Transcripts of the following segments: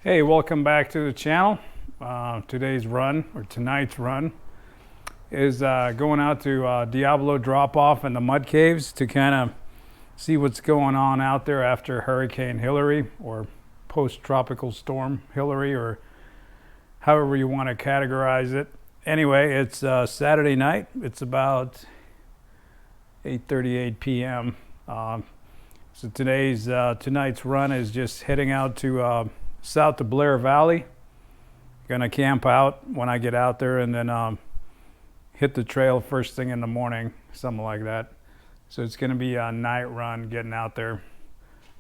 Hey, welcome back to the channel. Today's run, or tonight's run, is going out to Diablo drop-off in the mud caves to kind of see what's going on out there after Hurricane Hilary, or post-tropical storm Hilary, or however you want to categorize it. Anyway, it's Saturday night. It's about 8:38 p.m. So tonight's run is just heading out to south to Blair Valley. Gonna camp out when I get out there, and then hit the trail first thing in the morning, something like that. So it's gonna be a night run getting out there.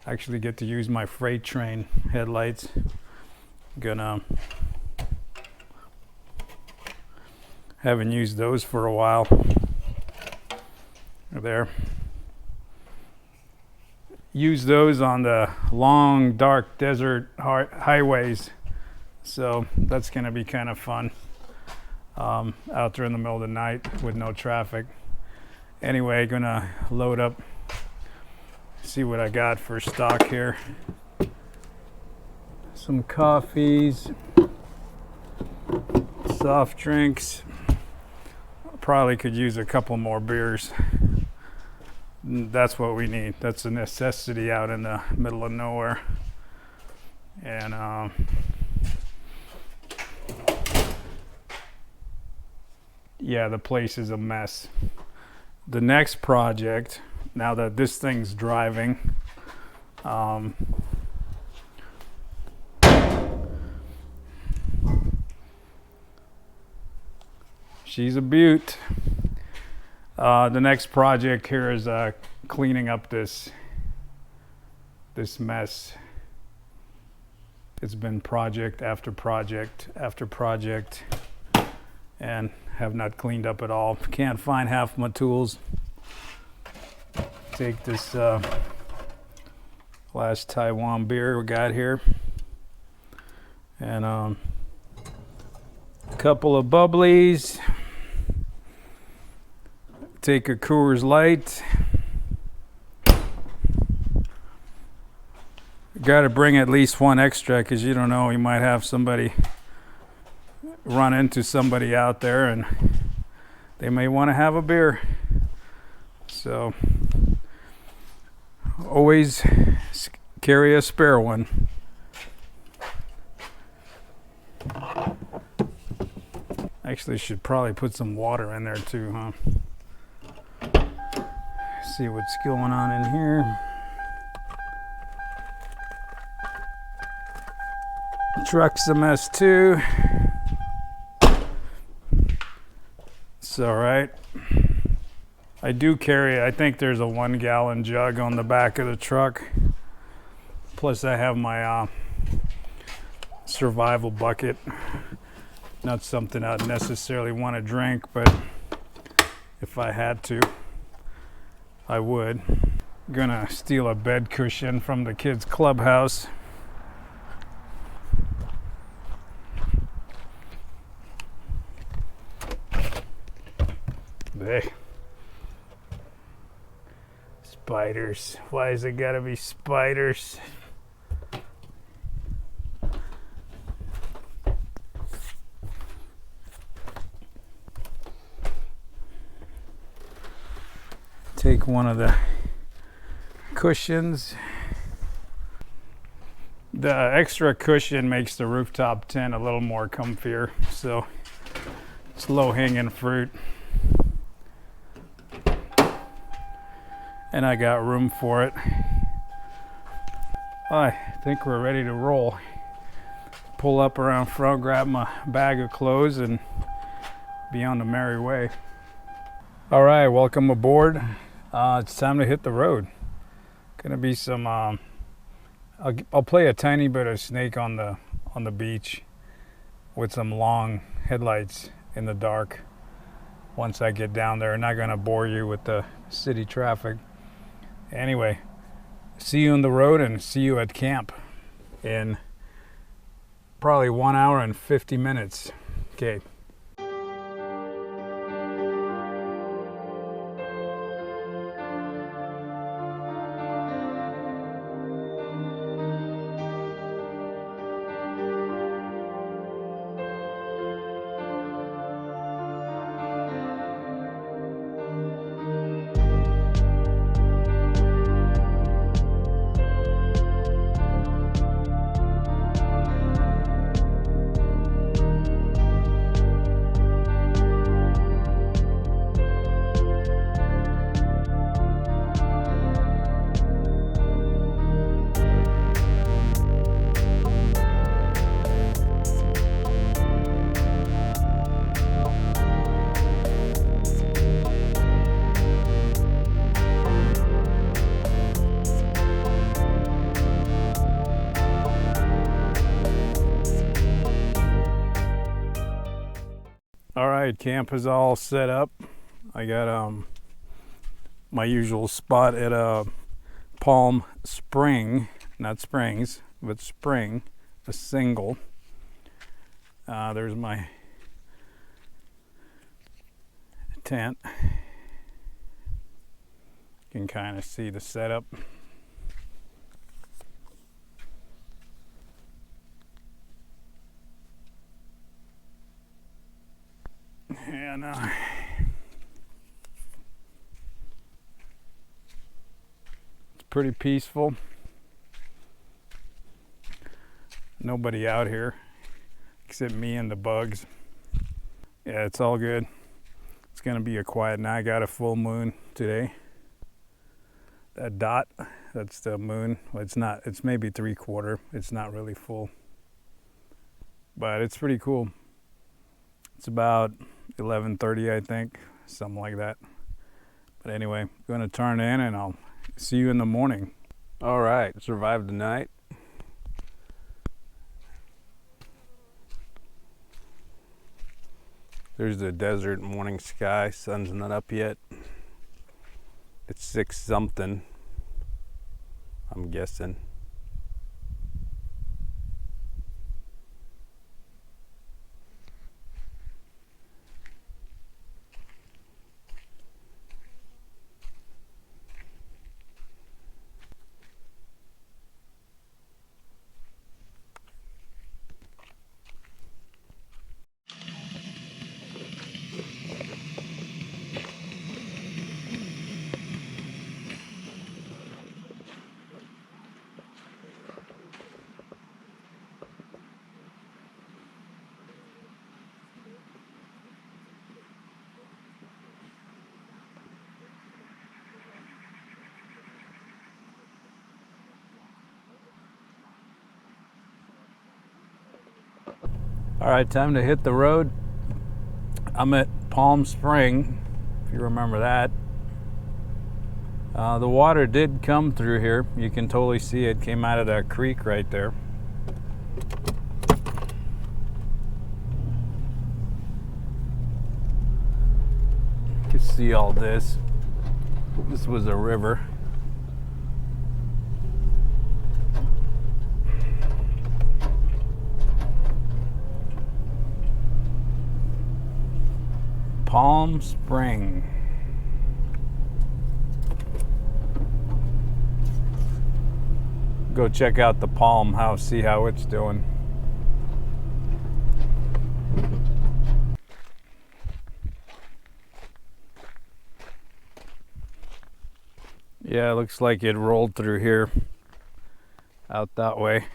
Actually get to use my freight train headlights. Haven't used those for a while. There. Use those on the long, dark desert highways. So that's going to be kind of fun out there in the middle of the night with no traffic. Anyway, gonna load up, see what I got for stock here. Some coffees, soft drinks. Probably could use a couple more beers. That's what we need. That's a necessity out in the middle of nowhere. And yeah, the place is a mess. The next project, now that this thing's driving, she's a beaut. The next project here is cleaning up this mess. It's been project after project after project, and have not cleaned up at all. Can't find half my tools. Take this last Taiwan beer we got here, and a couple of bubblies. Take a Coors Light. Got to bring at least one extra, because you don't know, you might have somebody run into somebody out there and they may want to have a beer. So always carry a spare one. Actually, should probably put some water in there too, huh? See what's going on in here. Truck's a mess too. It's all right. I do carry, I think there's a 1 gallon jug on the back of the truck. Plus I have my survival bucket. Not something I'd necessarily want to drink, but if I had to, I would. Gonna steal a bed cushion from the kids' clubhouse. Hey. Spiders. Why is it gotta be spiders? Take one of the cushions. The extra cushion makes the rooftop tent a little more comfier, so it's low-hanging fruit. And I got room for it. I think we're ready to roll. Pull up around front, grab my bag of clothes, and be on the merry way. All right, welcome aboard. It's time to hit the road. Gonna be some. I'll play a tiny bit of Snake on the beach with some long headlights in the dark. Once I get down there, I'm not gonna bore you with the city traffic. Anyway, see you on the road and see you at camp in probably 1 hour and 50 minutes. Okay. right, camp is all set up. I got my usual spot at Palm Spring, not Springs, but Spring, a single. There's my tent. You can kind of see the setup. And it's pretty peaceful. Nobody out here except me and the bugs. Yeah, it's all good. It's gonna be a quiet night. I got a full moon today. That dot, that's the moon. Well, it's not, it's maybe 3/4. It's not really full. But it's pretty cool. It's about 11:30, I think, something like that. But anyway, I'm gonna turn in and I'll see you in the morning. All right, survived the night. There's the desert morning sky. Sun's not up yet. It's 6 something, I'm guessing. All right, time to hit the road. I'm at Palm Spring, if you remember that. The water did come through here. You can totally see it came out of that creek right there. You can see all this. This was a river. Palm Spring. Go check out the palm house, see how it's doing. Yeah, it looks like it rolled through here, out that way.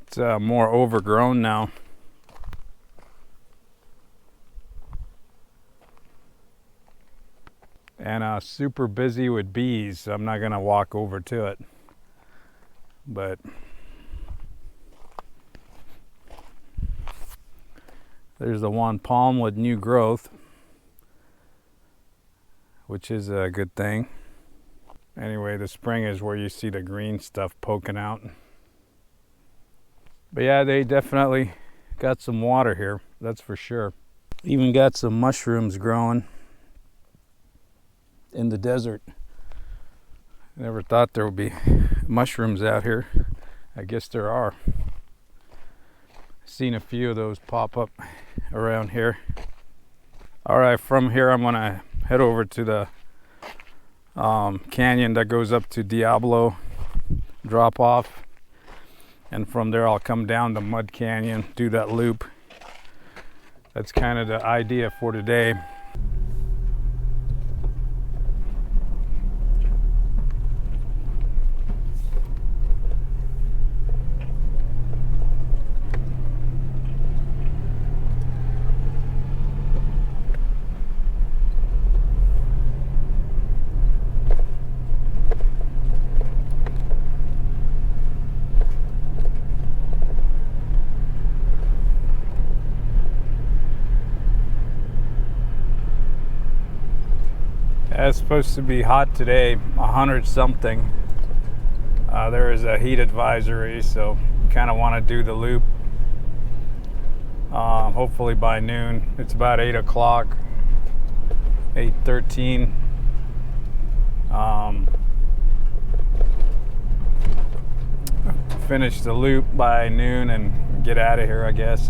It's more overgrown now. And super busy with bees, so I'm not gonna walk over to it. But there's the one palm with new growth, which is a good thing. Anyway, the spring is where you see the green stuff poking out. But yeah, they definitely got some water here, that's for sure. Even got some mushrooms growing in the desert. Never thought there would be mushrooms out here. I guess there are. Seen a few of those pop up around here. All right, from here I'm gonna head over to the canyon that goes up to Diablo, drop off, and from there I'll come down the Mud Canyon, do that loop. That's kind of the idea for today. It's supposed to be hot today, 100 something. There is a heat advisory, so kind of want to do the loop. hopefully by noon. It's about 8 o'clock, 8:13. Finish the loop by noon and get out of here, I guess.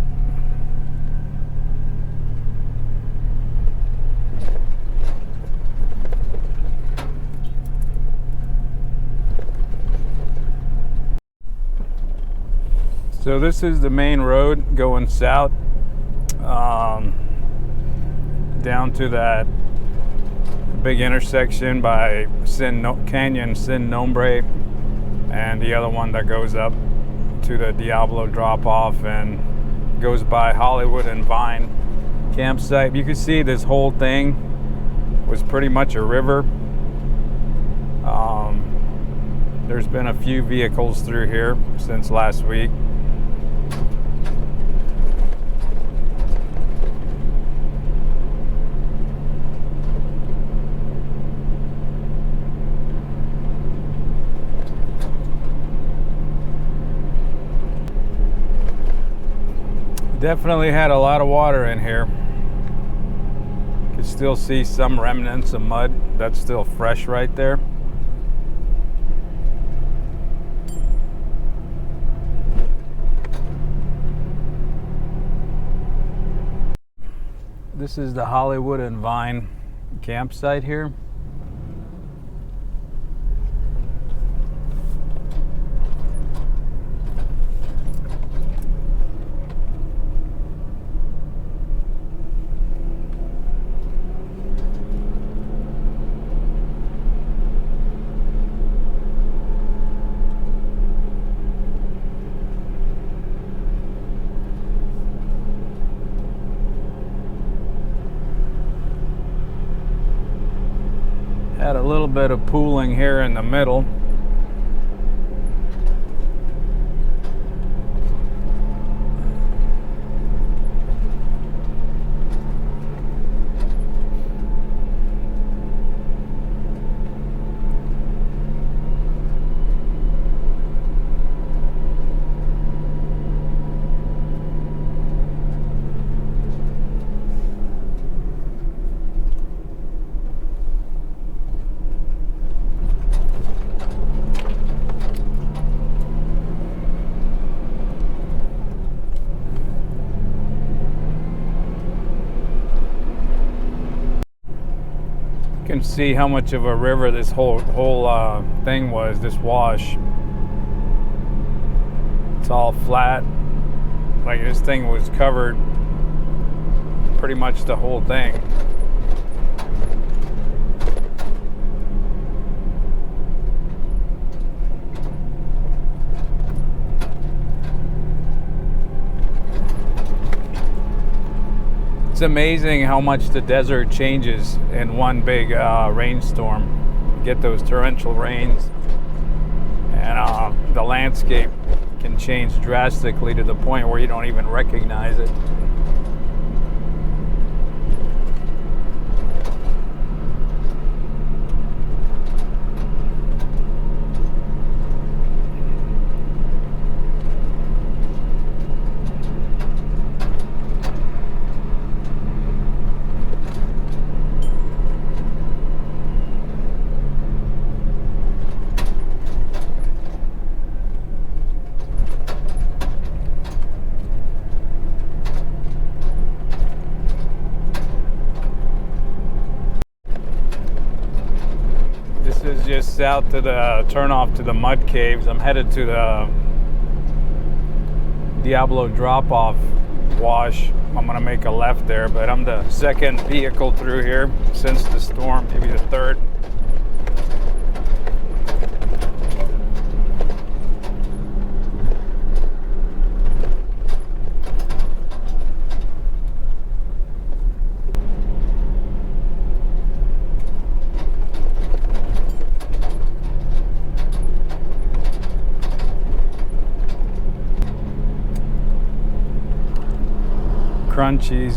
So this is the main road going south down to that big intersection by Canyon Sin Nombre, and the other one that goes up to the Diablo drop off and goes by Hollywood and Vine campsite. You can see this whole thing was pretty much a river. There's been a few vehicles through here since last week. Definitely had a lot of water in here. You can still see some remnants of mud. That's still fresh right there. This is the Hollywood and Vine campsite here. Had a little bit of pooling here in the middle. Can see how much of a river this whole thing was, this wash. It's all flat. Like this thing was covered pretty much the whole thing. It's amazing how much the desert changes in one big rainstorm. You get those torrential rains, and the landscape can change drastically to the point where you don't even recognize it. Is just south to the turnoff to the mud caves. I'm headed to the Diablo drop-off wash. I'm gonna make a left there, but I'm the second vehicle through here since the storm, maybe the third. Crunchies.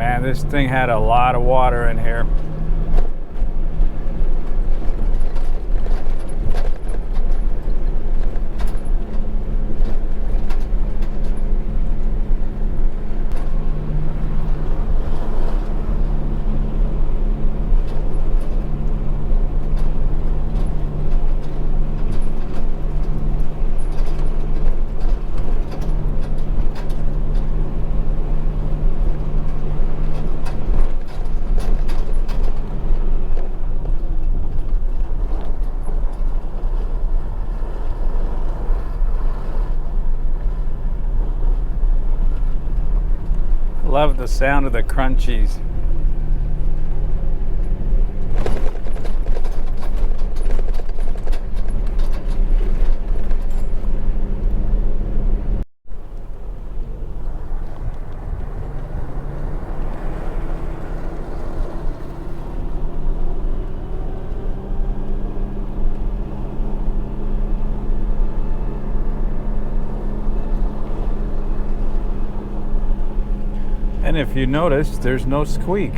Man, this thing had a lot of water in here. Love the sound of the crunchies. And if you notice, there's no squeak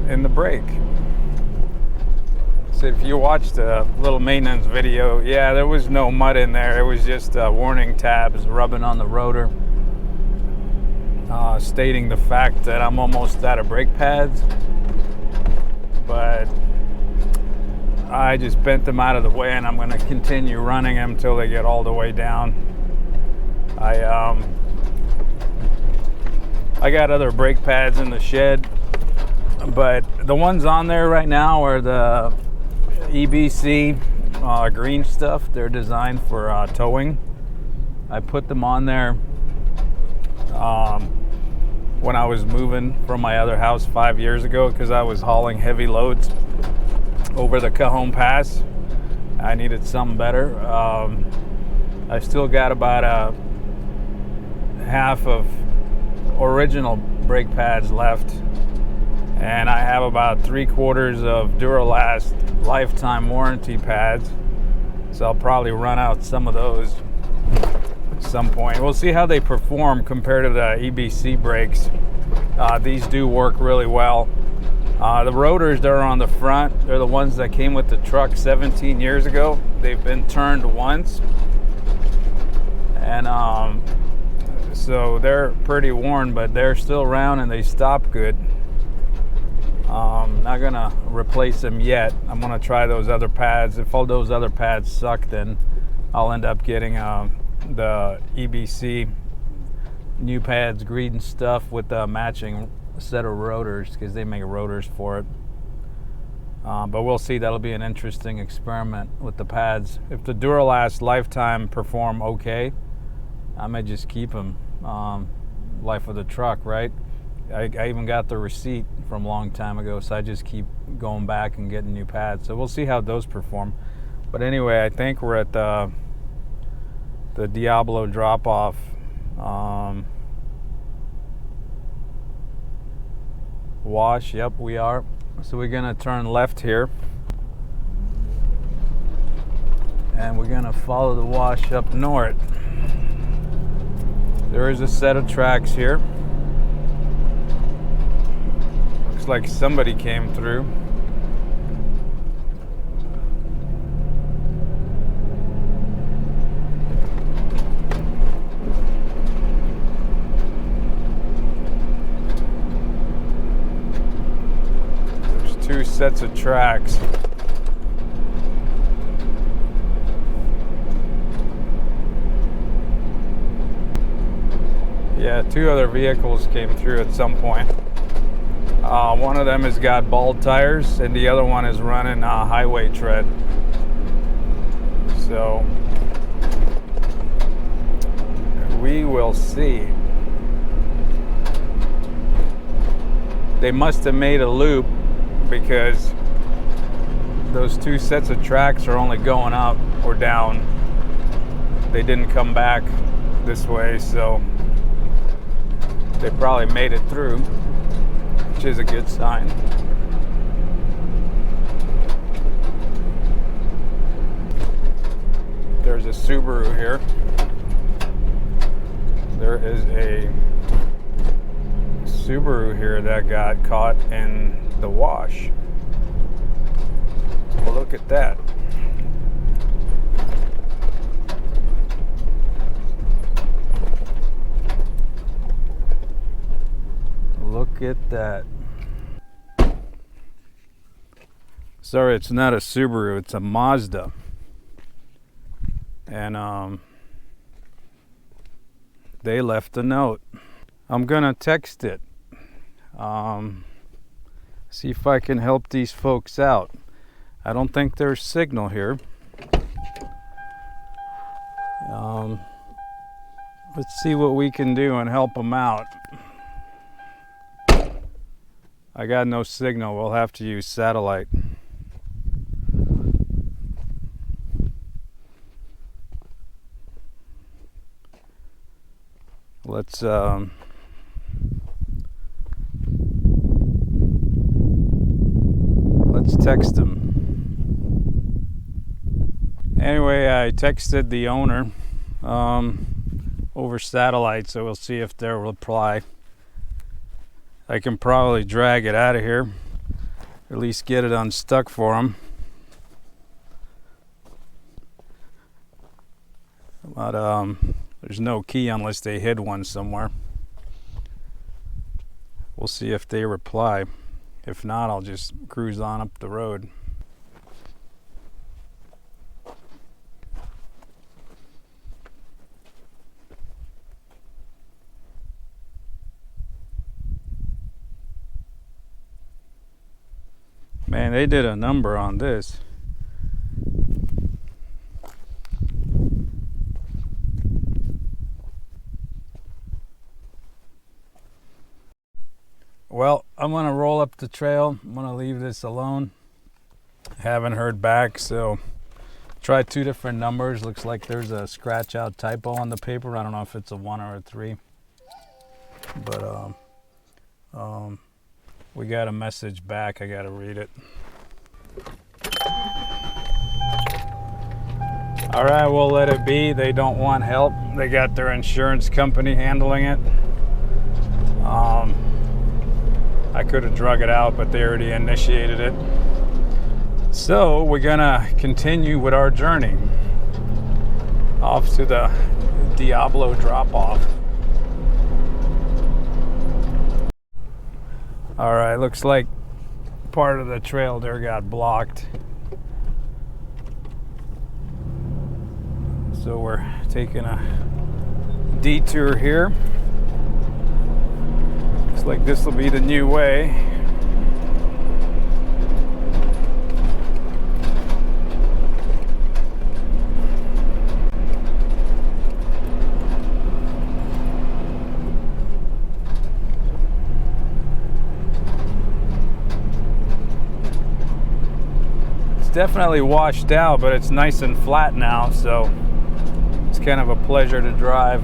in the brake. So if you watched a little maintenance video, yeah, there was no mud in there. It was just warning tabs rubbing on the rotor, stating the fact that I'm almost out of brake pads. But I just bent them out of the way, and I'm going to continue running them until they get all the way down. I got other brake pads in the shed, but the ones on there right now are the EBC green stuff. They're designed for towing. I put them on there when I was moving from my other house 5 years ago, because I was hauling heavy loads over the Cajon Pass. I needed something better. I still got about a half of original brake pads left, and I have about 3/4 of Duralast lifetime warranty pads, so I'll probably run out some of those at some point. We'll see how they perform compared to the EBC brakes. These do work really well. The rotors that are on the front, they're the ones that came with the truck 17 years ago. They've been turned once, and so they're pretty worn, but they're still round and they stop good. Not gonna replace them yet. I'm gonna try those other pads. If all those other pads suck, then I'll end up getting the EBC new pads, green stuff with the matching set of rotors, because they make rotors for it. But we'll see. That'll be an interesting experiment with the pads. If the Duralast lifetime perform okay, I may just keep them. Life of the truck, right? I even got the receipt from a long time ago, so I just keep going back and getting new pads. So we'll see how those perform. But anyway, I think we're at the Diablo drop-off. Wash, yep, we are. So we're gonna turn left here, and we're gonna follow the wash up north. There is a set of tracks here. Looks like somebody came through. There's two sets of tracks. Yeah, two other vehicles came through at some point. One of them has got bald tires, and the other one is running highway tread. So we will see. They must have made a loop, because those two sets of tracks are only going up or down. They didn't come back this way, so they probably made it through, which is a good sign. There's a Subaru here. There is a Subaru here that got caught in the wash. Well, look at that. Look at that. Sorry, it's not a Subaru, it's a Mazda. And they left a note. I'm gonna text it. See if I can help these folks out. I don't think there's signal here. Let's see what we can do and help them out. I got no signal. We'll have to use satellite. Let's text him. Anyway, I texted the owner over satellite, so we'll see if they'll reply. I can probably drag it out of here, or at least get it unstuck for them. But there's no key unless they hid one somewhere. We'll see if they reply. If not, I'll just cruise on up the road. Man, they did a number on this. Well, I'm gonna roll up the trail. I'm gonna leave this alone. Haven't heard back, so try 2 different numbers. Looks like there's a scratch out typo on the paper. I don't know if it's a 1 or a 3, but we got a message back. I gotta read it. All right, we'll let it be. They don't want help. They got their insurance company handling it. I could have drug it out, but they already initiated it. So we're gonna continue with our journey off to the Diablo drop-off. All right, looks like part of the trail there got blocked. So we're taking a detour here. Looks like this will be the new way. It's definitely washed out, but it's nice and flat now, so it's kind of a pleasure to drive.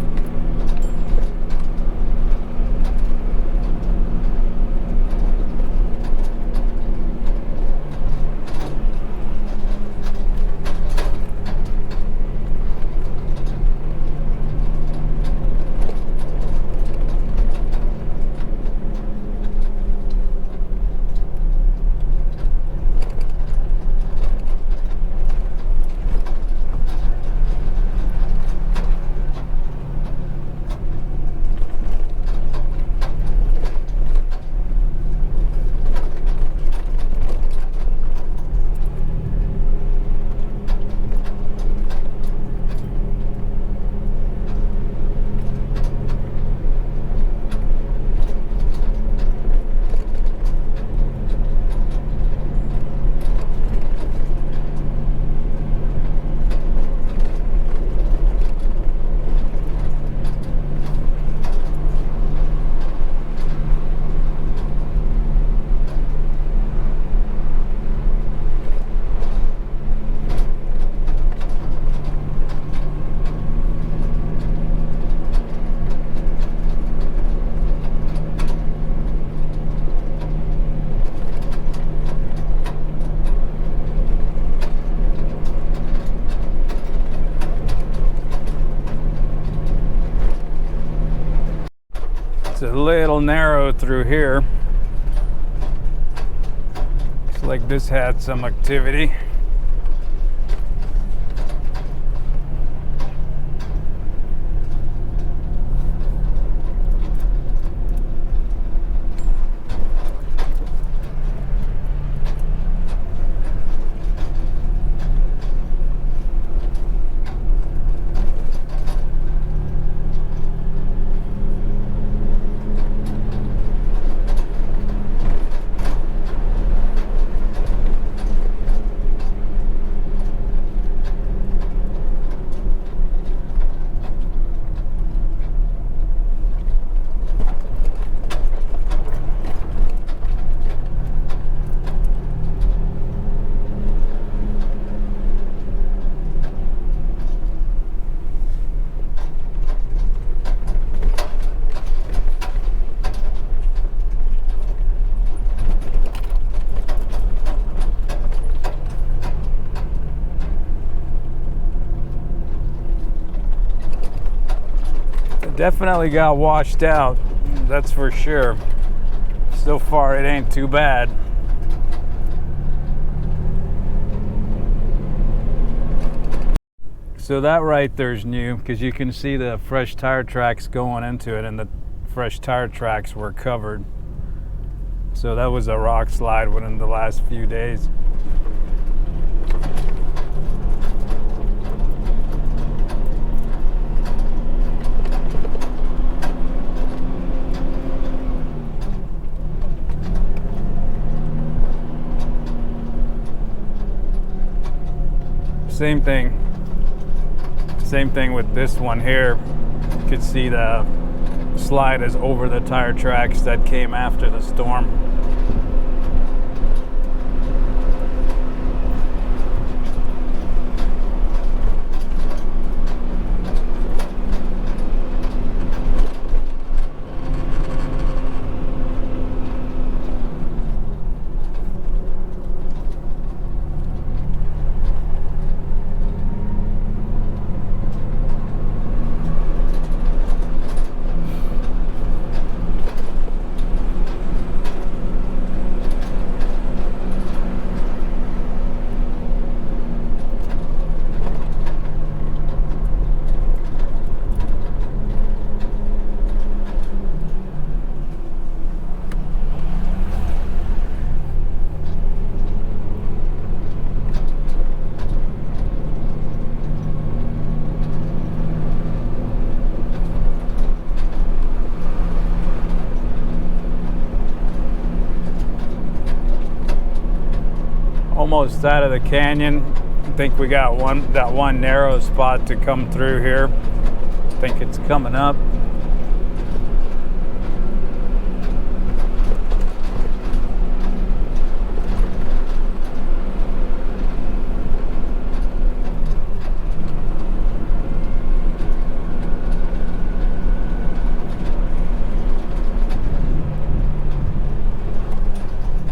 It's a little narrow through here. Looks like this had some activity. Definitely got washed out, that's for sure. So far it ain't too bad. So that right there's new, because you can see the fresh tire tracks going into it, and the fresh tire tracks were covered. So that was a rock slide within the last few days. Same thing with this one here. You could see the slide is over the tire tracks that came after the storm. Almost out of the canyon. I think we got that one narrow spot to come through here. I think it's coming up.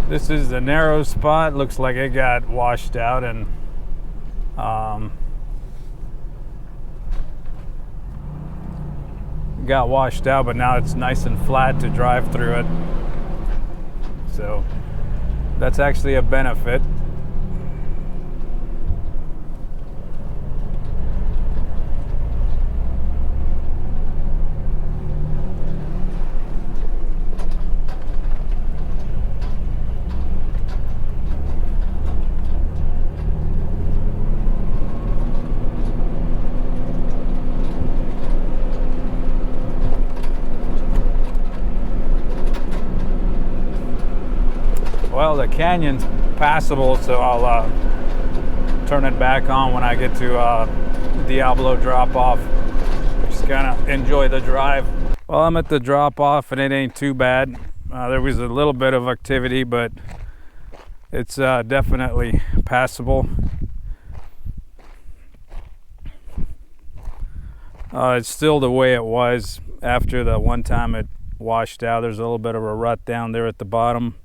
This is the narrow spot. Looks like it got washed out and but now it's nice and flat to drive through it. So that's actually a benefit. Well, the canyon's passable, so I'll turn it back on when I get to Diablo drop-off. Just gonna enjoy the drive. Well, I'm at the drop-off and it ain't too bad. There was a little bit of activity, but it's definitely passable. It's still the way it was after the one time it washed out. There's a little bit of a rut down there at the bottom.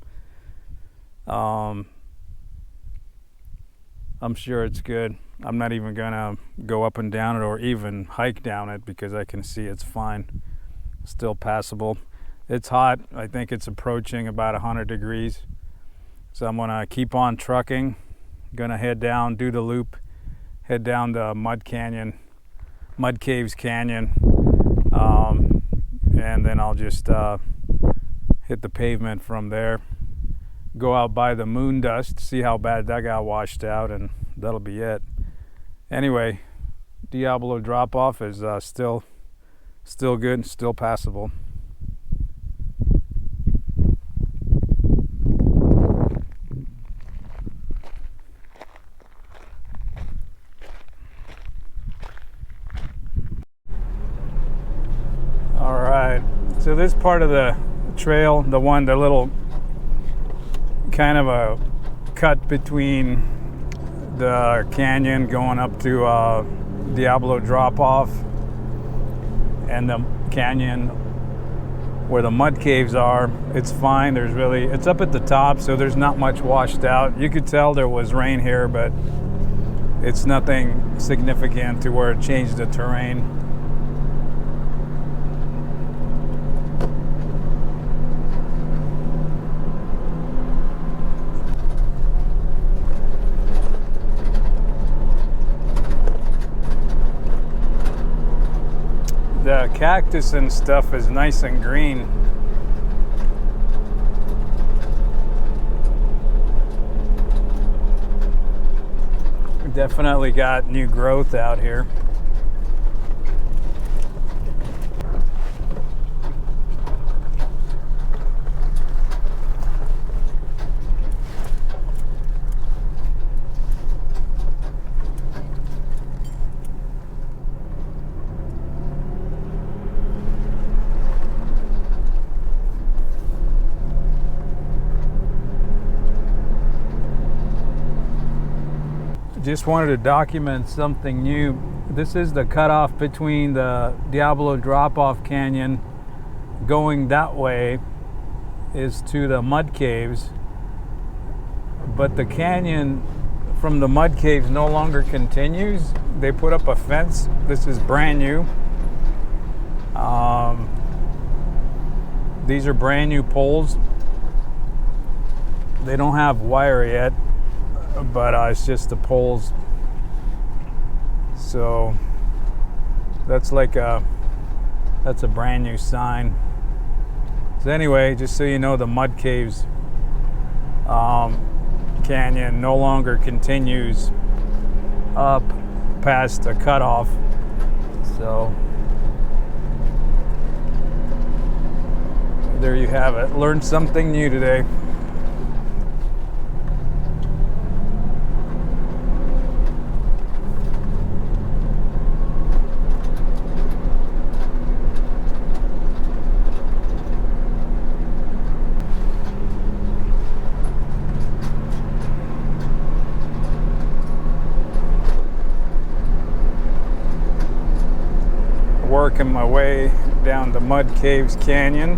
I'm sure it's good. I'm not even gonna go up and down it or even hike down it because I can see it's fine, still passable. It's hot. I think it's approaching about 100 degrees. So I'm gonna keep on trucking. Gonna head down, do the loop, head down the Mud Caves Canyon, and then I'll just hit the pavement from there. Go out by the moon dust, see how bad that got washed out, and that'll be it. Anyway, Diablo drop off is still good, still passable. All right, so this part of the trail, the little kind of a cut between the canyon going up to Diablo drop off and the canyon where the mud caves are, it's fine. It's up at the top, so there's not much washed out. You could tell there was rain here, but it's nothing significant to where it changed the terrain. The cactus and stuff is nice and green. Definitely got new growth out here. Just wanted to document something new. This is the cutoff between the Diablo drop-off canyon. Going that way is to the mud caves, but the canyon from the mud caves no longer continues. They put up a fence. This is brand new. These are brand new poles. They don't have wire yet, but it's just the poles. So that's a brand new sign. So anyway, just so you know, the mud caves canyon no longer continues up past the cutoff. So there you have it. Learned something new today. Working my way down the Mud Caves Canyon.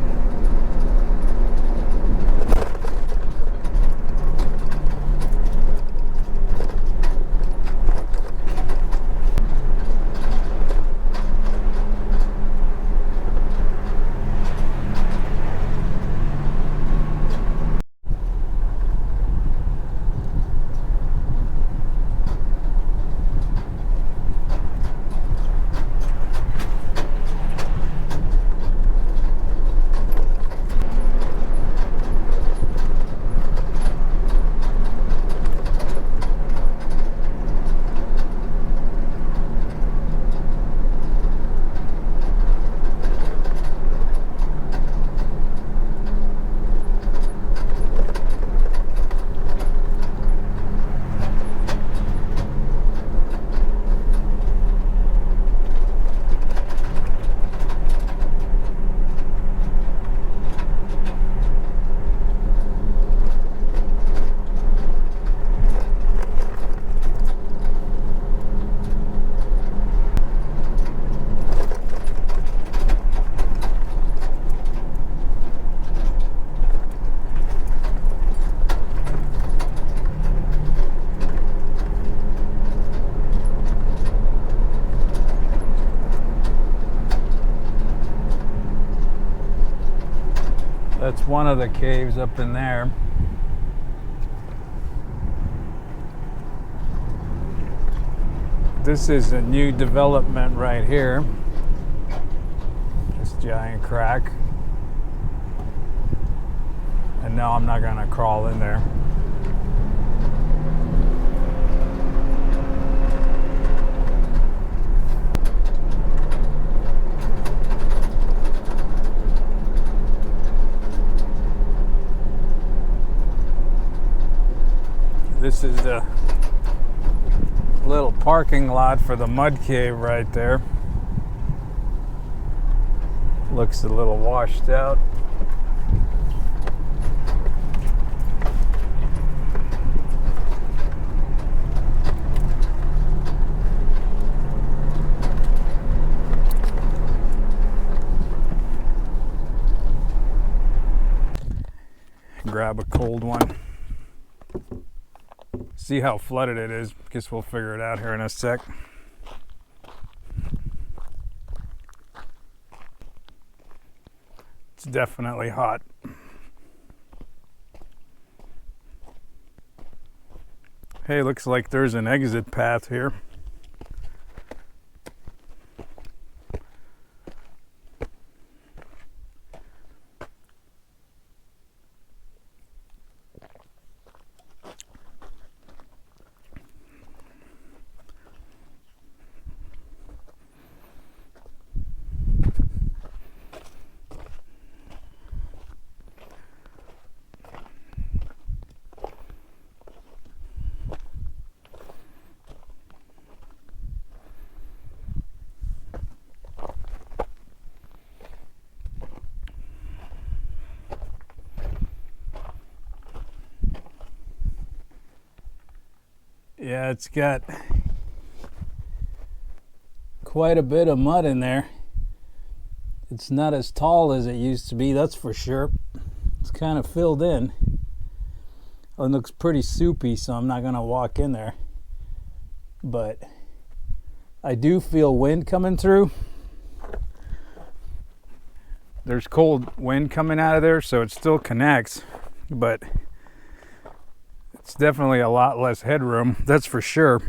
That's one of the caves up in there. This is a new development right here. This giant crack. And no, I'm not gonna crawl in there. This is the little parking lot for the mud cave right there. Looks a little washed out. Grab a cold one. See how flooded it is. Guess we'll figure it out here in a sec. It's definitely hot. Hey, looks like there's an exit path here. Yeah, it's got quite a bit of mud in there. It's not as tall as it used to be, that's for sure. It's kind of filled in. It looks pretty soupy, so I'm not gonna walk in there. But I do feel wind coming through. There's cold wind coming out of there, so it still connects, but it's definitely a lot less headroom, that's for sure.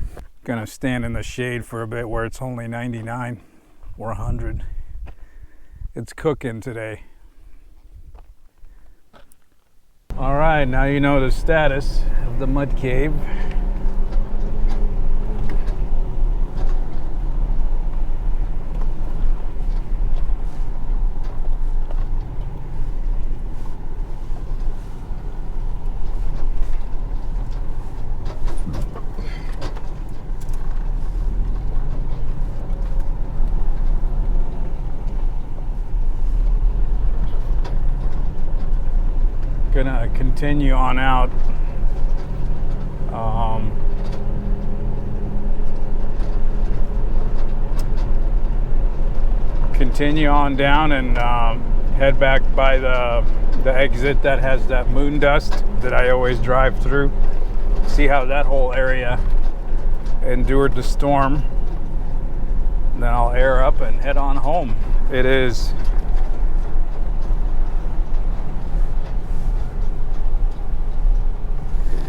Gonna stand in the shade for a bit where it's only 99 or 100. It's cooking today. All right, now you know the status of the mud cave. Gonna continue on out. Continue on down and head back by the exit that has that moon dust that I always drive through. See how that whole area endured the storm. Then I'll air up and head on home. It is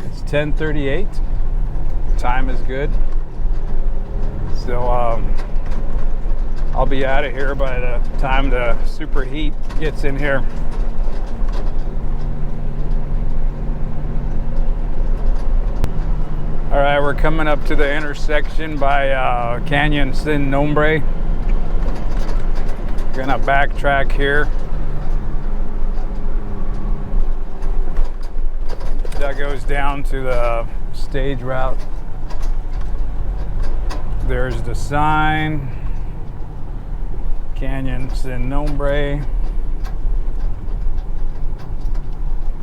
it's 10:38. Time is good. So I'll be out of here by the time the superheat gets in here. All right, we're coming up to the intersection by Canyon Sin Nombre. Gonna backtrack here. That goes down to the stage route. There's the sign. Canyon Sin Nombre.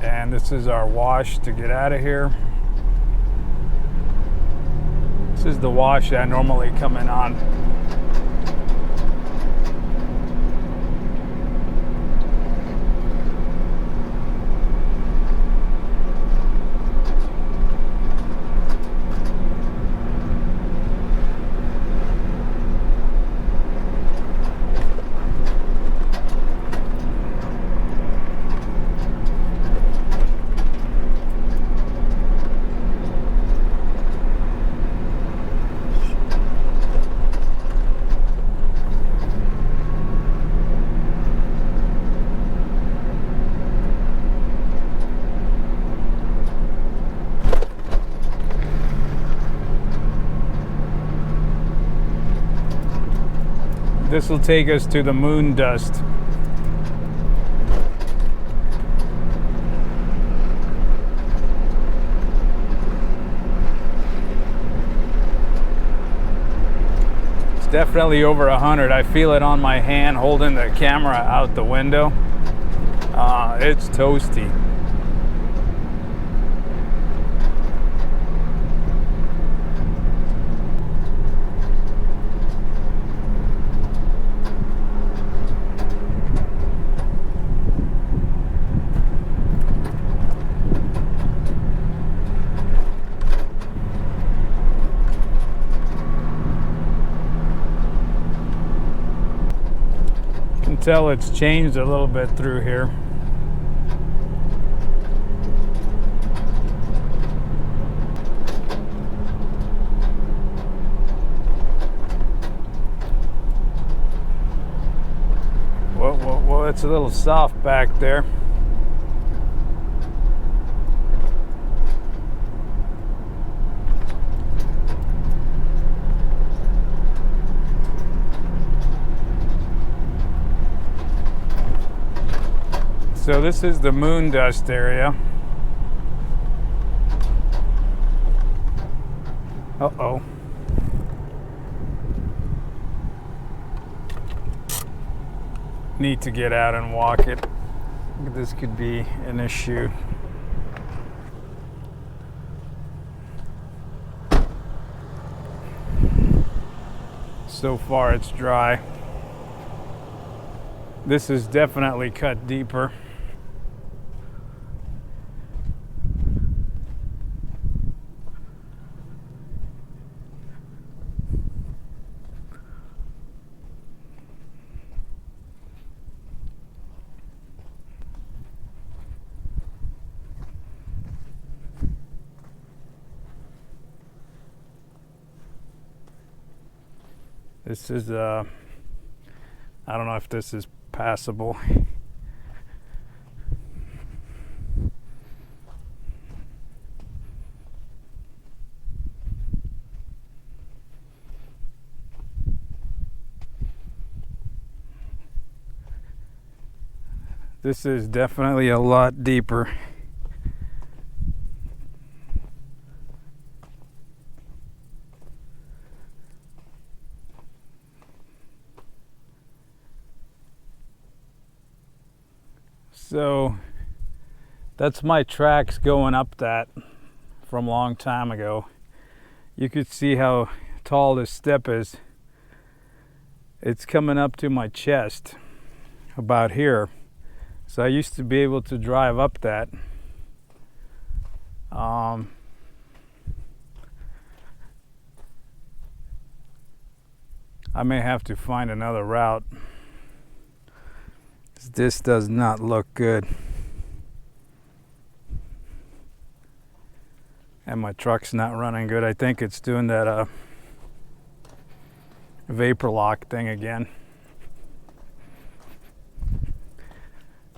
And this is our wash to get out of here. This is the wash I normally come in on. this will take us to the moon dust. It's definitely over 100. I feel it on my hand holding the camera out the window. It's toasty. You can tell it's changed a little bit through here. Whoa, it's a little soft back there. So this is the moon dust area. Uh-oh. Need to get out and walk it. This could be an issue. So far it's dry. This is definitely cut deeper. This is, I don't know if this is passable. This is definitely a lot deeper. So that's my tracks going up that from a long time ago. You could see how tall this step is. It's coming up to my chest about here. So I used to be able to drive up that. I may have to find another route. This does not look good. And my truck's not running good. I think it's doing that vapor lock thing again.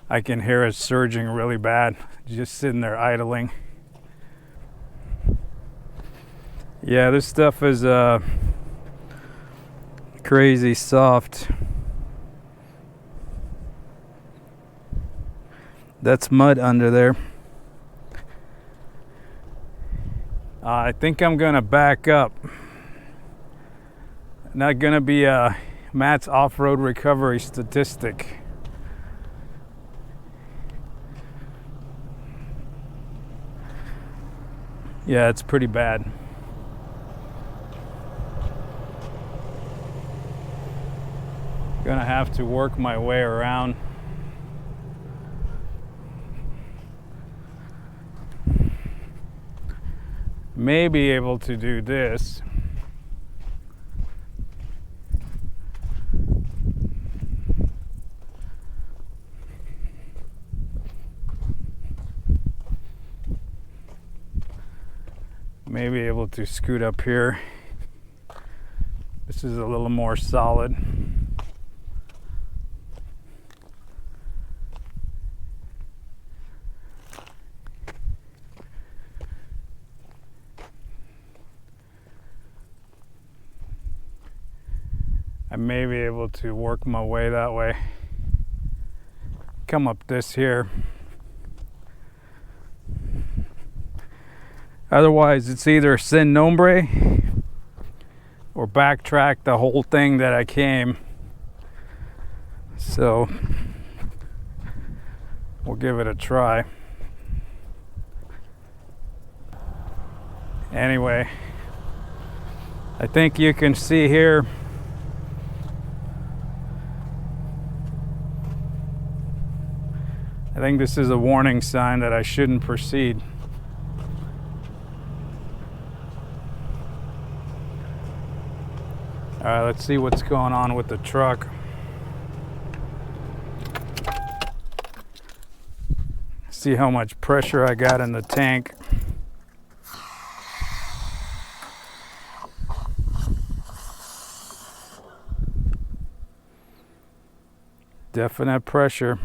I can hear it surging really bad, just sitting there idling. Yeah, this stuff is crazy soft. That's mud under there. I think I'm gonna back up. Not gonna be Matt's off-road recovery statistic. Yeah, it's pretty bad. Gonna have to work my way around. May be able to do this. May be able to scoot up here. This is a little more solid. I may be able to work my way that way. Come up this here. Otherwise, it's either sin nombre or backtrack the whole thing that I came. So we'll give it a try. Anyway, I think you can see here I think this is a warning sign that I shouldn't proceed. All right, let's see what's going on with the truck. See how much pressure I got in the tank. Definite pressure.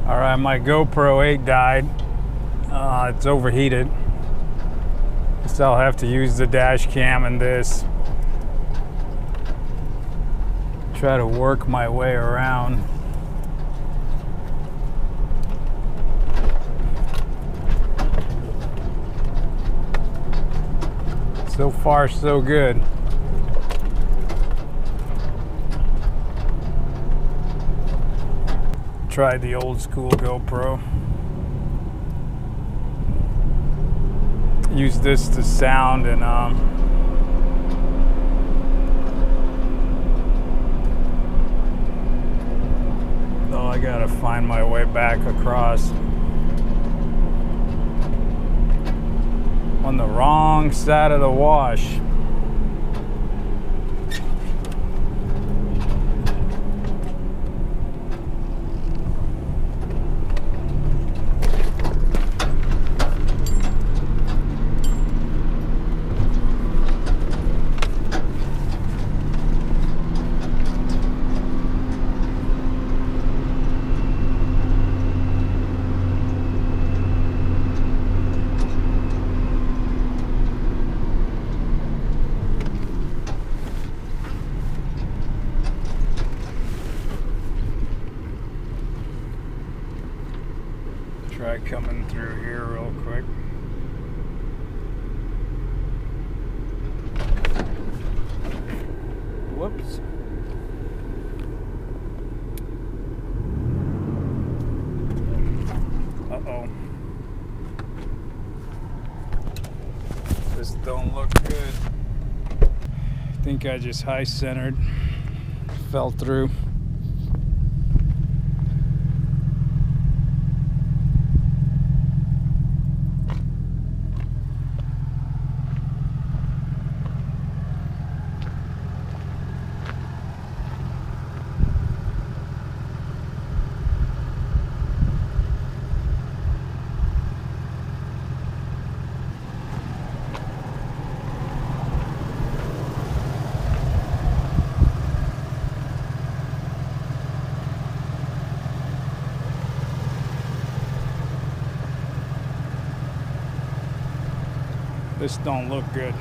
All right, my GoPro 8 died. It's overheated. So I'll have to use the dash cam in this. Try to work my way around. So far, so good. Tried the old school GoPro. Use this to sound and oh, I gotta find my way back across. On the wrong side of the wash. Try coming through here real quick. Whoops. Uh-oh. This don't look good. I think I just high centered. Fell through. This don't look good.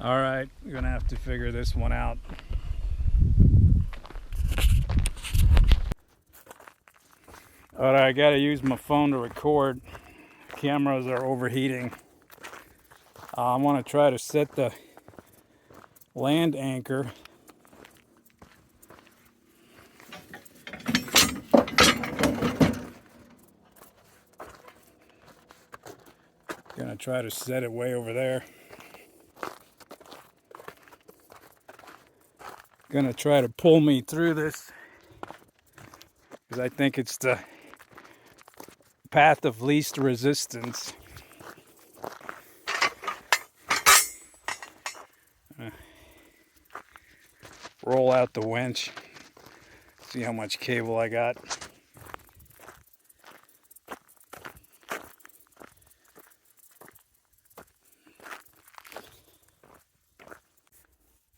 All right, we're gonna have to figure this one out. All right, I gotta use my phone to record. Cameras are overheating. I want to try to set the land anchor. Gonna try to set it way over there. Gonna try to pull me through this because I think it's the path of least resistance. Roll out the winch. See how much cable I got.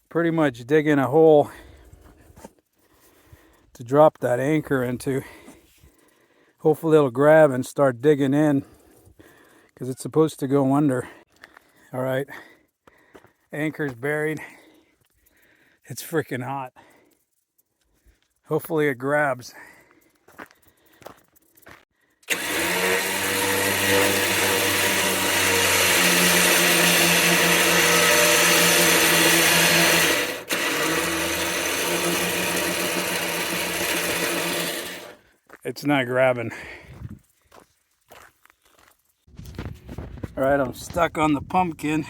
Pretty much digging a hole to drop that anchor into. Hopefully it'll grab and start digging in because it's supposed to go under. All right, anchor's buried. It's freaking hot. Hopefully it grabs. It's not grabbing. All right, I'm stuck on the pumpkin.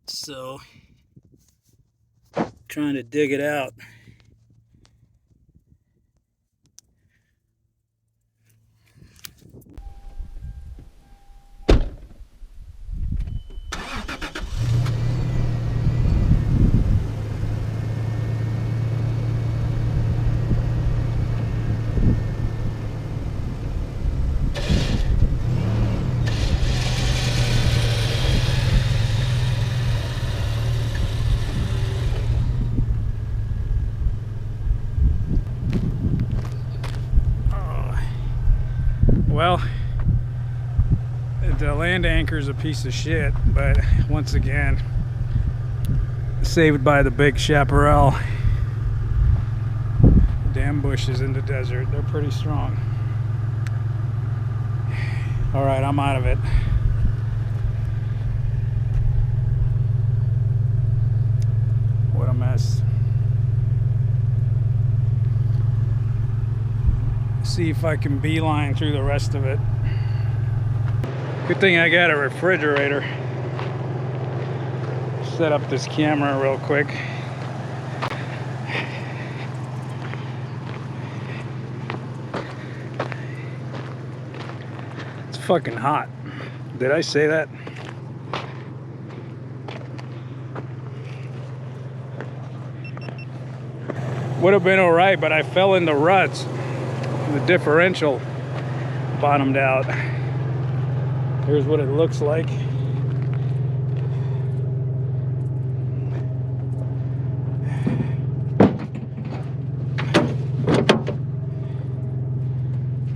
So, trying to dig it out. Well, the land anchor is a piece of shit, but once again, saved by the big chaparral. Damn bushes in the desert, they're pretty strong. All right, I'm out of it. What a mess. See if I can beeline through the rest of it. Good thing I got a refrigerator. Set up this camera real quick. It's fucking hot. Did I say that? Would have been alright, but I fell in the ruts. The differential bottomed out. Here's what it looks like.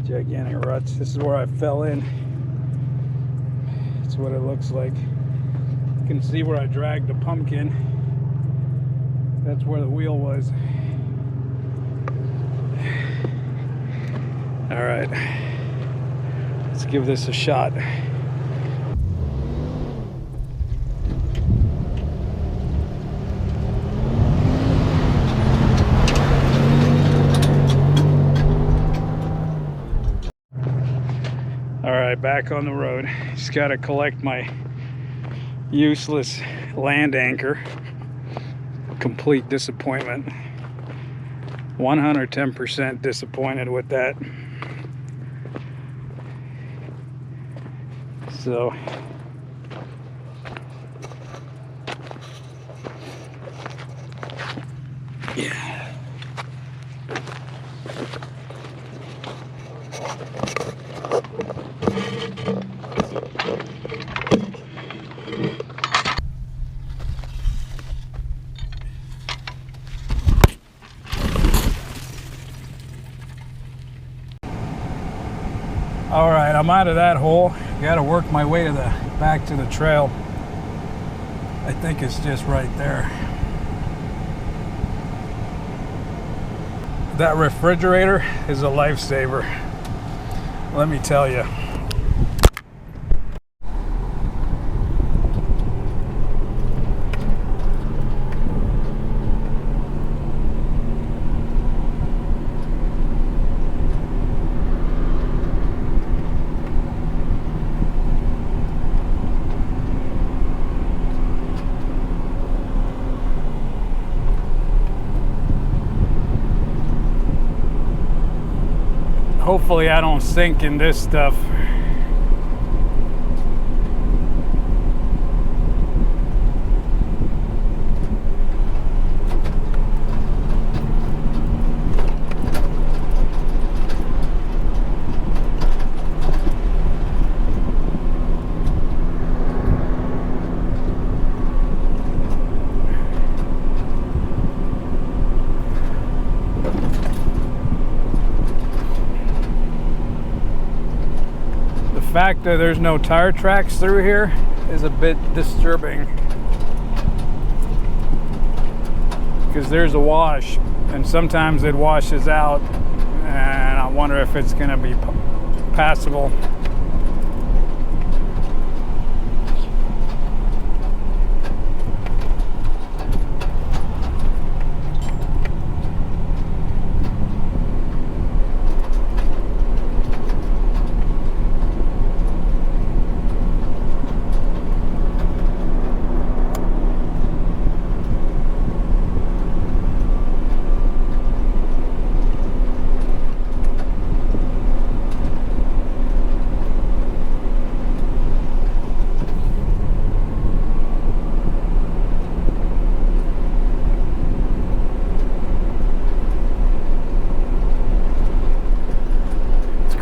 Gigantic ruts. This is where I fell in. That's what it looks like. You can see where I dragged the pumpkin. That's where the wheel was. All right, let's give this a shot. All right, back on the road. Just got to collect my useless land anchor. Complete disappointment. 110% disappointed with that. So yeah, All right, I'm out of that hole. Got to work my way to the back to the trail. I think it's just right there. That refrigerator is a lifesaver, let me tell you. Hopefully I don't sink in this stuff. The fact that there's no tire tracks through here is a bit disturbing, because there's a wash and sometimes it washes out, and I wonder if it's going to be passable.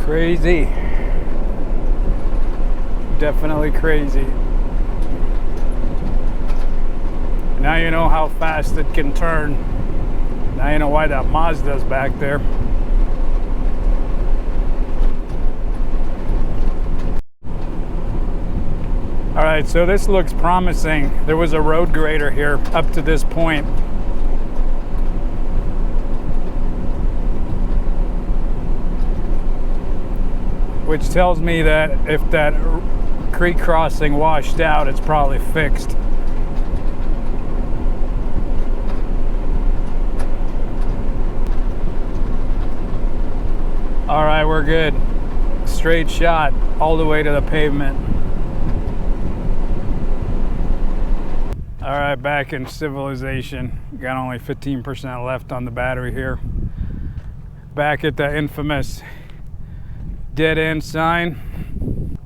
Crazy. Definitely crazy. Now you know how fast it can turn. Now you know why that Mazda's back there. Alright, so this looks promising. There was a road grader here up to this point. Which tells me that if that creek crossing washed out, it's probably fixed. All right, we're good. Straight shot all the way to the pavement. All right, back in civilization. Got only 15% left on the battery here. Back at the infamous dead end sign.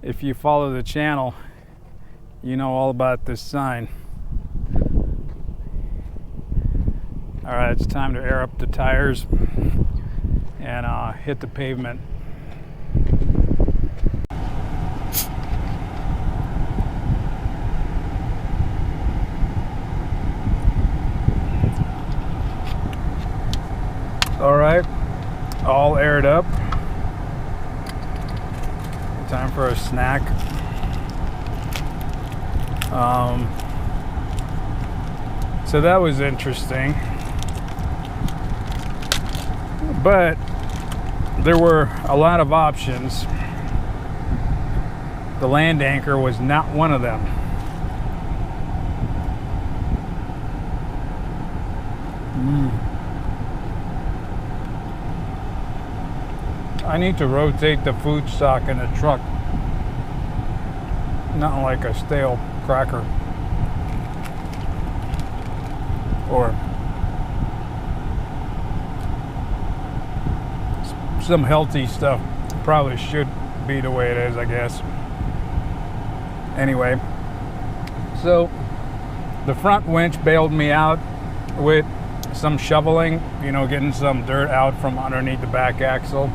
If you follow the channel, you know all about this sign. All right, it's time to air up the tires and hit the pavement. All right, all aired up. Time for a snack. So that was interesting, but there were a lot of options. The land anchor was not one of them. I need to rotate the food stock in the truck. Not like a stale cracker. Or some healthy stuff. Probably should be the way it is, I guess. Anyway, so the front winch bailed me out with some shoveling, you know, getting some dirt out from underneath the back axle.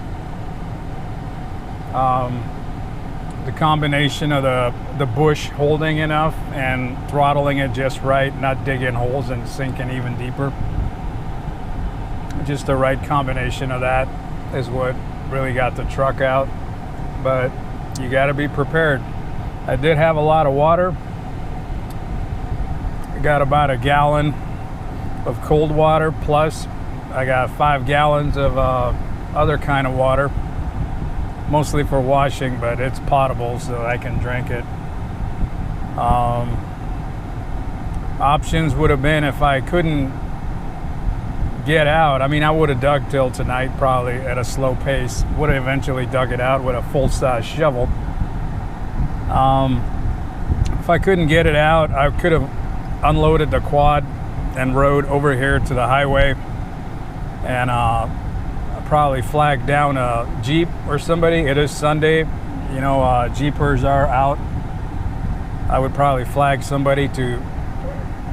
The combination of the bush holding enough and throttling it just right, not digging holes and sinking even deeper. Just the right combination of that is what really got the truck out. But you got to be prepared. I did have a lot of water. I got about a gallon of cold water, plus I got 5 gallons of other kind of water, mostly for washing, but it's potable so I can drink it. Options would have been, if I couldn't get out, I mean, I would have dug till tonight probably at a slow pace, would have eventually dug it out with a full-size shovel. If I couldn't get it out, I could have unloaded the quad and rode over here to the highway and probably flagged down a Jeep or somebody. It is Sunday, you know, Jeepers are out. I would probably flag somebody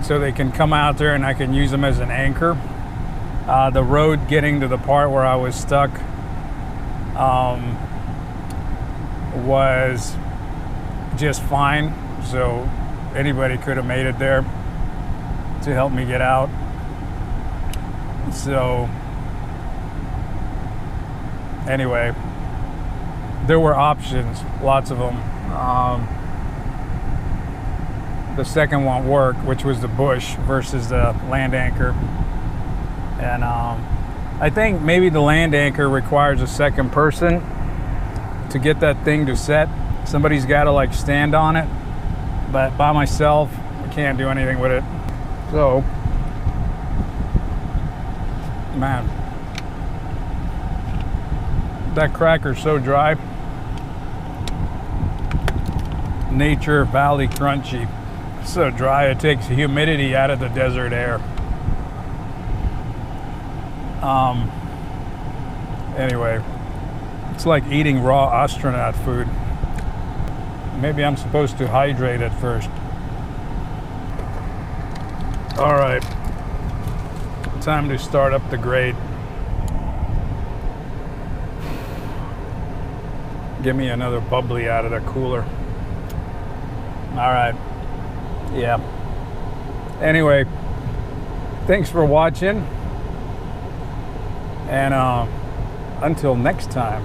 so they can come out there and I can use them as an anchor. The road getting to the part where I was stuck was just fine, so anybody could have made it there to help me get out. So anyway, there were options, lots of them. The second one worked, which was the bush versus the land anchor. And I think maybe the land anchor requires a second person to get that thing to set. Somebody's got to like stand on it, but by myself I can't do anything with it. So, man, that cracker's so dry. Nature Valley Crunchy. So dry it takes the humidity out of the desert air. Anyway, it's like eating raw astronaut food. Maybe I'm supposed to hydrate it first. All right, time to start up the grade. Give me another bubbly out of the cooler. All right, yeah. Anyway, thanks for watching. And until next time.